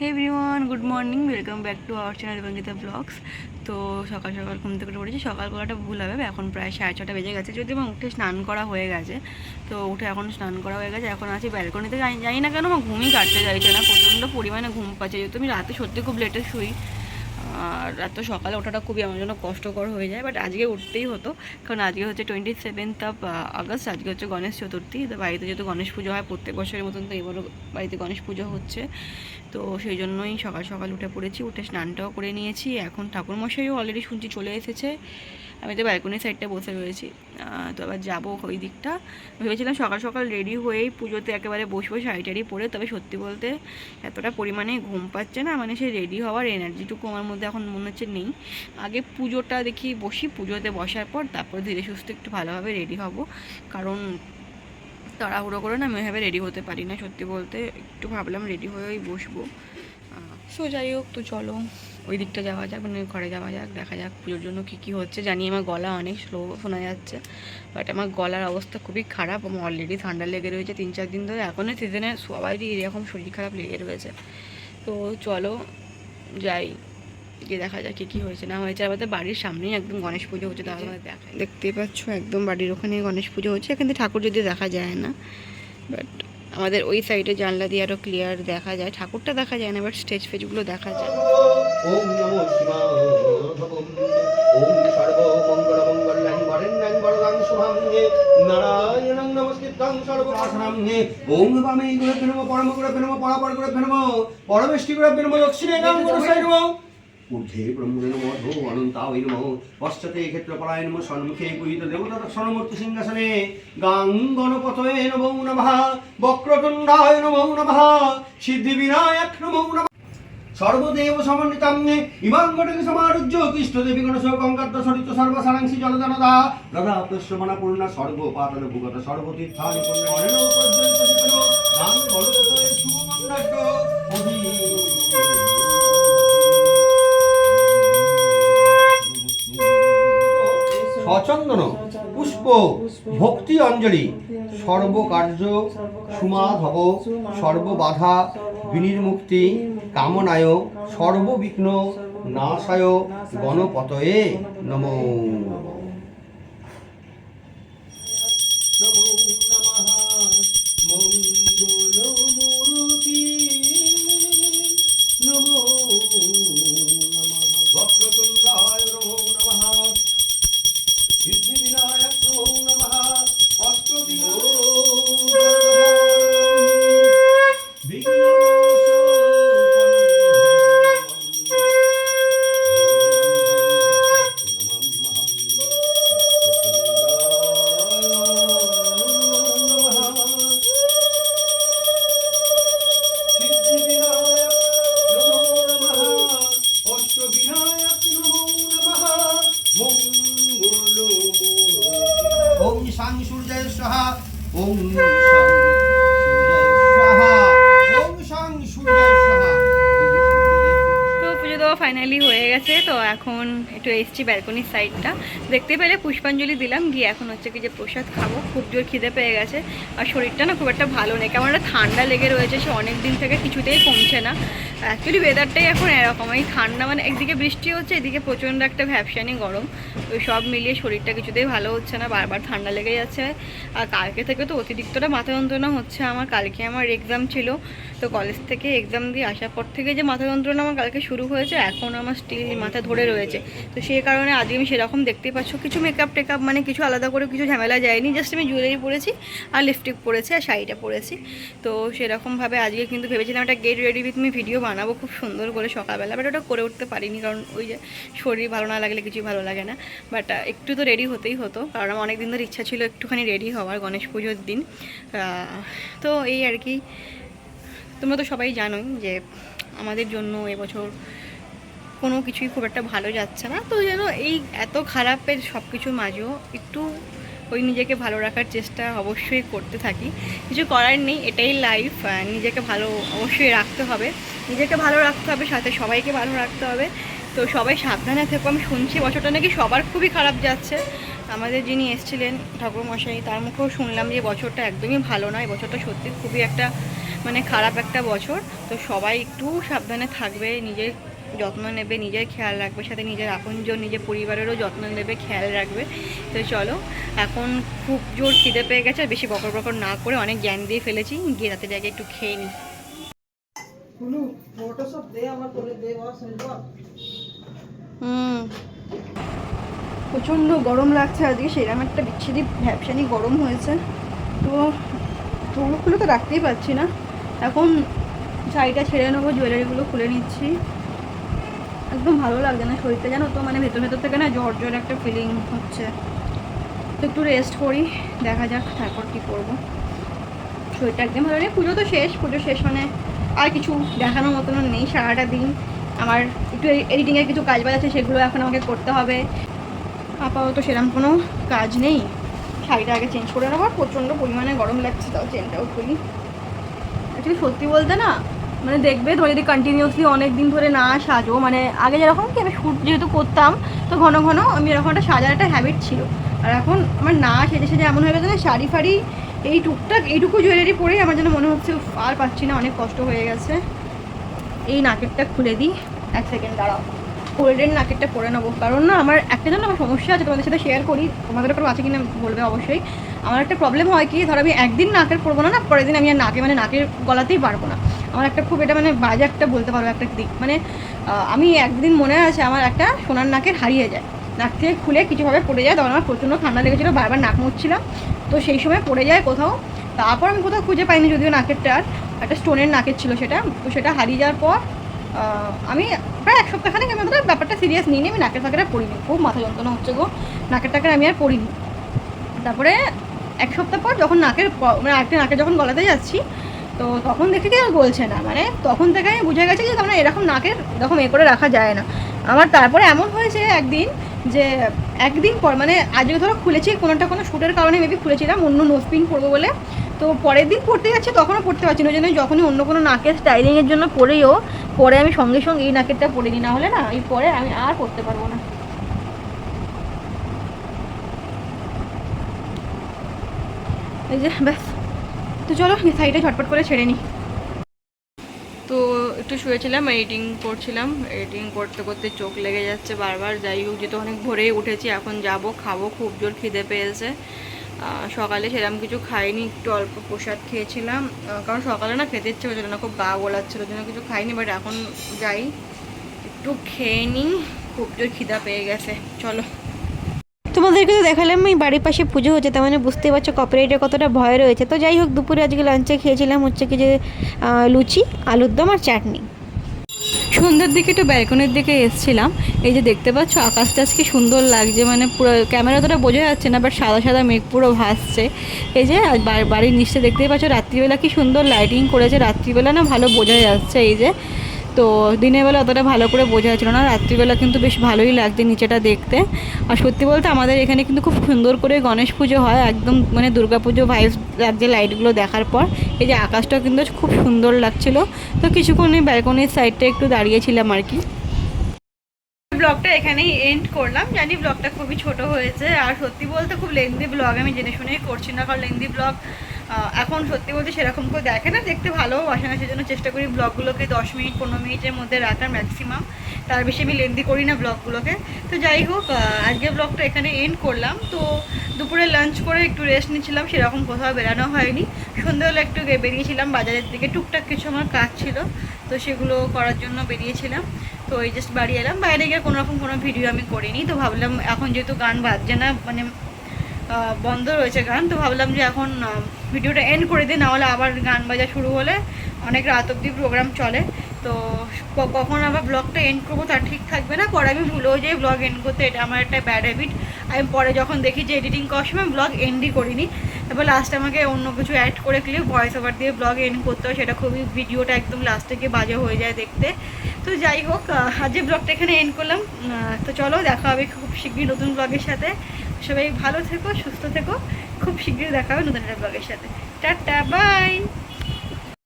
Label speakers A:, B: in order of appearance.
A: Hey everyone, good morning, welcome back to our channel Rangita vlogs. তো সকাল সকাল ঘুম থেকে পড়েছি। সকাল করাটা ভুল হবে, এখন প্রায় 6:30 বেজে গেছে। যদি আমার উঠে স্নান করা হয়ে গেছে, তো উঠে এখন স্নান করা হয়ে গেছে। এখন আছি ব্যালকনিতে। জানি না কেন আমার ঘুমই কাটতে চাইছে না, প্রচণ্ড পরিমাণে ঘুম পাচ্ছে। যেহেতু আমি রাতে সত্যি খুব লেটে শুই, আর এত সকালে ওঠাটা খুবই আমার জন্য কষ্টকর হয়ে যায়। বাট আজকে উঠতেই হতো, কারণ আজকে হচ্ছে 27 আগস্ট। আজকে হচ্ছে গণেশ চতুর্থী। তো বাড়িতে যেহেতু গণেশ পুজো হয় প্রত্যেক বছরের মতন, তো এবারও বাড়িতে গণেশ পুজো হচ্ছে। তো সেই জন্যই সকাল সকাল উঠে পড়েছি, উঠে স্নানটাও করে নিয়েছি। এখন ঠাকুরমশাইও অলরেডি শুনছি চলে এসেছে। আমি তো ব্যালকনির সাইডটা বসে রয়েছি। তো আবার যাবো ওই দিকটা। ভেবেছিলাম সকাল সকাল রেডি হয়েই পুজোতে একেবারে বসবো শাড়ি টাড়ি পরে। তবে সত্যি বলতে এতটা পরিমাণে ঘুম পাচ্ছে না, মানে সে রেডি হওয়ার এনার্জিটুকু আমার মধ্যে এখন মনে হচ্ছে নেই। আগে পুজোটা দেখি বসি, পুজোতে বসার পর তারপর ধীরে সুস্থে একটু ভালোভাবে রেডি হব। কারণ তাড়াহুড়ো করে না আমি এভাবে রেডি হতে পারি না সত্যি বলতে। একটু ভাবলাম রেডি হয়েই বসবো। সো যাই হোক, তো চলো ওই দিকটা যাওয়া যাক, মানে ঘরে যাওয়া যাক, দেখা যাক পুজোর জন্য কী কী হচ্ছে। জানি আমার গলা অনেক স্লো শোনা যাচ্ছে, বাট আমার গলার অবস্থা খুবই খারাপ। আমার অলরেডি ঠান্ডা লেগে রয়েছে 3-4 দিন ধরে। এখনই সিজনে সবারই এরকম শরীর খারাপ লেগে রয়েছে। তো চলো যাই, গিয়ে দেখা যাক কী কী হয়েছে না হয়েছে। আমাদের বাড়ির সামনেই একদম গণেশ পুজো হচ্ছে, তাহলে দেখায় দেখতেই পাচ্ছ একদম বাড়ির ওখানে গণেশ পুজো হচ্ছে। এখান থেকে ঠাকুর যদি দেখা যায় না, বাট আমাদের ওই সাইডে জানলা দিয়ে আরও ক্লিয়ার দেখা যায়। ঠাকুরটা দেখা যায় না, বাট স্টেজ ফেজগুলো দেখা যায়।
B: ওম নমো শিবায় ওম সর্বমঙ্গলমঙ্গলাং বরেণ্যং বরদাং শুভাঙ্গে নারায়ণং নমস্কৃত্যং সর্বকাশনাঙ্গে ওম বামে গুরুভ্যো নমঃ পরম গুরুভ্যো নমঃ পরাপর গুরুভ্যো নমঃ পরমেষ্টি গুরুভ্যো নমঃ দক্ষিণেগাং গুরুসাই নমঃ ঊর্ধ্বে ব্রহ্মণে নমঃ ধো অনন্তায় নমঃ পশ্চাতে ক্ষেত্রপলায় নমঃ সম্মুখে গুহিত দেবতা দর্শনমূর্তি সিংহাসনে গাং গণপতয়ে নমো নমঃ বক্রতুণ্ডায় নমো নমঃ সিদ্ধিবিনায়ক নমো নমঃ সর্বদেব সমন্বিতাঙ্গে ইমাং ঘটকে সমারুজ্য তিষ্ঠ দেবী গণেশ গঙ্গাদ্দ সরিত সর্বসারাংশি জলদানদা দাদা প্রশ্রমণা পূর্ণা সর্বপাতন ভূগত সর্বতীর্থানি পূর্ণ অনেন প্রজ্বলিত দীপন গান গণপতয়ে শুভমন্ডাক্য সচন্দন পুষ্প ভক্তি অঞ্জলি সর্বকার্য সুমাধব সর্ববাধা বিনির্মুক্তি কামনায় সর্ববিঘ্ন নাশায় গণপতয়ে নমো নমো নমঃ মঙ্গলমূর্তি নমো নমঃ বক্রতুণ্ডায় নমো নমঃ সিদ্ধিবিনায়ক নমো নমঃ অষ্টদিগো ওম শাং সূর্যায় স্বাহা ওম শাং সূর্যায় স্বাহা ওম শাং সূর্যায় স্বাহা।
A: তো পুজো দেওয়া ফাইনালি হয়ে গেছে। তো এখন একটু এসছি ব্যালকনির সাইডটা। দেখতে পেলে পুষ্পাঞ্জলি দিলাম, গিয়ে এখন হচ্ছে কি যে প্রসাদ খাবো। খুব জোর খিদে পেয়ে গেছে, আর শরীরটা না খুব একটা ভালো নেই, কেমন একটা ঠান্ডা লেগে রয়েছে। সে অনেক দিন থেকে কিছুতেই কমছে না। অ্যাকচুয়ালি ওয়েদারটাই এখন এরকম, এই ঠান্ডা মানে একদিকে বৃষ্টি হচ্ছে, এদিকে প্রচণ্ড একটা ভ্যাপসানি গরম। তো সব মিলিয়ে শরীরটা কিছুতেই ভালো হচ্ছে না, বারবার ঠান্ডা লেগে যাচ্ছে। আর কালকে থেকে তো অতিরিক্তটা মাথা যন্ত্রণা হচ্ছে আমার। কালকে আমার এক্সাম ছিল, তো কলেজ থেকে এক্সাম দিয়ে আসার পর থেকে যে মাথা যন্ত্রণা আমার কালকে শুরু হয়েছে, এখন আমার স্টিল মাথা ধরে রয়েছে। তো সেই কারণে আজকে আমি সেরকম দেখতেই পাচ্ছ কিছু মেকআপ টেকআপ মানে কিছু আলাদা করে কিছু ঝামেলা যায়নি। জাস্ট আমি জুয়েলারি পরেছি আর লিপস্টিক পরেছি আর শাড়িটা পরেছি। তো সেরকমভাবে আজকে কিন্তু ভেবেছিলাম একটা get ready with me video বানাবো খুব সুন্দর করে সকালবেলা, বাট ওটা করে উঠতে পারিনি, কারণ ওই যে শরীর ভালো না লাগলে কিছুই ভালো লাগে না। বাট একটু তো রেডি হতেই হতো, কারণ আমার অনেক দিন ধরে ইচ্ছা ছিল একটুখানি রেডি হওয়ার গণেশ পুজোর দিন। তো এই আর কি, তোমরা তো সবাই জানোই যে আমাদের জন্য এবছর কোনো কিছুই খুব একটা ভালো যাচ্ছে না। তো যেন এই এত খারাপের সব কিছুর মাঝেও একটু ওই নিজেকে ভালো রাখার চেষ্টা অবশ্যই করতে থাকি। কিছু করার নেই, এটাই লাইফ। নিজেকে ভালো অবশ্যই রাখতে হবে, নিজেকে ভালো রাখতে হবে, সাথে সবাইকে ভালো রাখতে হবে। তো সবাই সাবধানে থেকো। আমি শুনছি বছরটা নাকি সবার খুবই খারাপ যাচ্ছে। আমাদের যিনি এসেছিলেন ঠাকুরমশাই, তার মুখেও শুনলাম যে বছরটা একদমই ভালো নয়, বছরটা সত্যি খুবই একটা মানে খারাপ একটা বছর। তো সবাই একটু সাবধানে থাকবে, নিজের যত্ন নেবে, নিজের খেয়াল রাখবে, সাথে নিজের আপনজন নিজের পরিবারেরও যত্ন নেবে, খেয়াল রাখবে। তো চলো, এখন খুব জোর খিদে পেয়ে গেছে, বেশি বকর বকর না করে অনেক জ্ঞান দিয়ে ফেলেছি, গিয়ে রাতে জায়গায় একটু খেয়ে নিই। প্রচণ্ড গরম লাগছে আজকে, সেরকম একটা বিচ্ছিরি ভ্যাপসানি গরম হয়েছে। তো চুলগুলো তো রাখতেই পারছি না, এখন শাড়িটা ছেড়ে নেবো, জুয়েলারিগুলো খুলে নিচ্ছি। একদম ভালো লাগছে না শরীরটা, জানো তো, মানে ভেতর ভেতর থেকে না জ্বর জ্বর একটা ফিলিং হচ্ছে। তো একটু রেস্ট করি, দেখা যাক তারপর কী করবো। শরীরটা একদম ভালো নেই। পুজো তো শেষ, পুজো শেষ মানে আর কিছু দেখানোর মতন নেই। সারাটা দিন আমার একটু এডিটিংয়ের কিছু কাজ বাজ আছে, সেগুলো এখন আমাকে করতে হবে। আপাতত সেরকম কোনো কাজ নেই। শাড়িটা আগে চেঞ্জ করে নেবো, প্রচণ্ড পরিমাণে গরম লাগছে, তাও চেনটাও খুলি। অ্যাকচুয়ালি সত্যি বলতে না, মানে দেখবে ধরে যদি কন্টিনিউসলি অনেক দিন ধরে না সাজো, মানে আগে যেরকম কি আমি শ্যুট যেহেতু করতাম, তো ঘন ঘন আমি এরকম একটা সাজার একটা হ্যাবিট ছিল। আর এখন আমার না সেজে সেজে এমন হয়ে গেছে না, শাড়ি ফাড়ি এই টুকটাক এইটুকু জুয়েলারি পরেই আমার যেন মনে হচ্ছে আর পাচ্ছি না, অনেক কষ্ট হয়ে গেছে। এই নাকেরটা খুলে দিই, 1 সেকেন্ড দাঁড়াও। গোল্ডেন নাকেরটা পরে নেবো, কারণ না আমার একটা জন্য আমার সমস্যা আছে, তোমাদের সাথে শেয়ার করি, তোমাদের উপর আছে কিনা বলবে অবশ্যই। আমার একটা প্রবলেম হয় কি, ধরো আমি একদিন নাকের পরবো না, পরের দিন আমি আর নাকে মানে নাকের গলাতেই পারবো না। আমার একটা খুব এটা মানে বাজে একটা বলতে পারবো একটা দিক, মানে আমি একদিন মনে আছে আমার একটা সোনার নাকের হারিয়ে যায়, নাক থেকে খুলে কিছুভাবে পড়ে যায়, তখন আমার প্রচণ্ড ঠান্ডা লেগেছিলো, বারবার নাক মুছছিলাম, তো সেই সময় পড়ে যায় কোথাও। তারপর আমি কোথাও খুঁজে পাইনি, যদিও নাকেরটার একটা স্টোনের নাকের ছিল সেটা, তো সেটা হারিয়ে যাওয়ার পর আমি প্রায় 1 সপ্তাহখানেক আমি আমাদের ব্যাপারটা সিরিয়াস নিয়ে নিই, আমি নাকের ফাঁকের আর পড়িনি, খুব মাথা যন্ত্রণা হচ্ছে গো, নাকের টাকের আমি আর পড়িনি। তারপরে 1 সপ্তাহ পর যখন মানে আরেকটা নাকে যখন গলাতে যাচ্ছি, তো তখন দেখি কি আর বলছে না, মানে তখন থেকে আমি বুঝে গেছি যে মানে এরকম নাকের এরকম করে রাখা যায় না আমার। তারপরে এমন হয়েছে একদিন, যে একদিন পর মানে আজকে ধরো খুলেছি কোনো শ্যুটের কারণে মেবি খুলেছিলাম, অন্য নোজপিন পরবো বলে, তো পরের দিন পড়তে যাচ্ছি তখনও পড়তে পারছি না, ওই জন্য যখনই অন্য কোনো নাকের স্টাইলিংয়ের জন্য পরে আমি সঙ্গে সঙ্গে এই নাকেরটা পরে নিই, না হলে না এই পরে আমি আর পরতে পারবো না। এই যে ব্যাস, তো চলো শাড়িটা ঝটপট করে ছেড়ে নিই। তো একটু শুয়েছিলাম, এডিটিং করছিলাম, এডিটিং করতে করতে চোখ লেগে যাচ্ছে বারবার। যাই হোক, যেহেতু অনেক ভোরেই উঠেছি, এখন যাব খাবো, খুব জোর খিদে পেয়েছে। সকালে সেরকম কিছু খাইনি, একটু অল্প প্রসাদ খেয়েছিলাম, কারণ সকালে না খেতে ইচ্ছে হচ্ছিলো না, খুব গা গোলাচ্ছিলো, জন্য কিছু খাইনি। বাট এখন যাই একটু খেয়ে নিই, খুব জোর খিদা পেয়ে গেছে। চলো, তোমাদেরকে তো দেখালাম এই বাড়ির পাশে পুজো হচ্ছে, তার মানে বুঝতেই পারছো কপিরাইটের কতটা ভয় রয়েছে। তো যাই হোক, দুপুরে আজকে লাঞ্চে খেয়েছিলাম হচ্ছে কি যে লুচি, আলুর দম আর চাটনি। সন্ধ্যার দিকে একটু ব্যালকনির দিকে এসেছিলাম, এই যে দেখতে পাচ্ছ আকাশটা আজকে সুন্দর লাগছে, মানে পুরো ক্যামেরা তোটা বোঝা যাচ্ছে না, বাট সাদা সাদা মেঘ পুরো ভাসছে। এই যে বাড়ির নিচে দেখতেই পাচ্ছ রাত্রিবেলা কি সুন্দর লাইটিং করেছে, রাত্রিবেলা না ভালো বোঝা যাচ্ছে। এই যে, তো দিনের বেলা অতটা ভালো করে বোঝা যাচ্ছিল না, রাত্রিবেলা কিন্তু বেশ ভালোই লাগছে নিচেটা দেখতে। আর সত্যি বলতে আমাদের এখানে কিন্তু খুব সুন্দর করে গণেশ পুজো হয়, একদম মানে দুর্গাপুজো ভাইবস লাগছে লাইটগুলো দেখার পর। এই যে আকাশটাও কিন্তু খুব সুন্দর লাগছিল। তো কিছুক্ষণ এই ব্যালকনির সাইডটা একটু দাঁড়িয়েছিলাম আর কি। ব্লগটা এখানেই এন্ড করলাম, জানি ব্লগটা খুবই ছোট হয়েছে, আর সত্যি বলতে খুব লেন্দি ব্লগ আমি জেনে শুনেই করছি না, কারণ লেন্দি ব্লগ এখন সত্যি বলতে সেরকম কেউ দেখে না, দেখতে ভালোও বাসে না, সেজন্য চেষ্টা করি ব্লগগুলোকে 10 মিনিট 15 মিনিটের মধ্যে রাখার ম্যাক্সিমাম, তার বেশি আমি লেন্দি করি না ব্লগগুলোকে। তো যাই হোক, আজকে ব্লগটা এখানে এন্ড করলাম। তো দুপুরে লাঞ্চ করে একটু রেস্ট নিচ্ছিলাম, সেরকম কোথাও বেরানো হয়নি। সন্ধ্যাবেলা একটু বেরিয়েছিলাম বাজারের দিকে, টুকটাক কিছু আমার কাজ ছিল, তো সেগুলো করার জন্য বেরিয়েছিলাম। তো এই জাস্ট বাড়ি এলাম, বাইরে গিয়ে কোনোরকম কোনো ভিডিও আমি করিনি। তো ভাবলাম এখন যেহেতু গান বাজছে না, মানে বন্ধ রয়েছে গান, তো ভাবলাম যে এখন ভিডিওটা এন্ড করে দিই, নাহলে আবার গান বাজা শুরু হলে অনেক রাত অবধি প্রোগ্রাম চলে, তো কখন আবার ব্লগটা এন্ড করবো তার ঠিক থাকবে না, পরে আমি ভুলেও যাই ব্লগ এন্ড করতে, এটা আমার একটা ব্যাড হ্যাবিট। আমি পরে যখন দেখি যে এডিটিং করার সময় ব্লগ এন্ডই করিনি, তারপর লাস্টে আমাকে অন্য কিছু অ্যাড করে ক্লিপ ভয়েস ওভার দিয়ে ব্লগ এন্ড করতে হয়, সেটা খুবই ভিডিওটা একদম লাস্টে গিয়ে বাজে হয়ে যায় দেখতে। তো যাই হোক, আজকে ব্লগটা এখানে এন্ড করলাম। তো চলো, দেখা হবে খুব শীঘ্রই নতুন ব্লগের সাথে। সবাই ভালো থেকো, সুস্থ থেকো, খুব শীঘ্রই দেখা হবে নতুন একটা ব্লগের সাথে। Tata, by.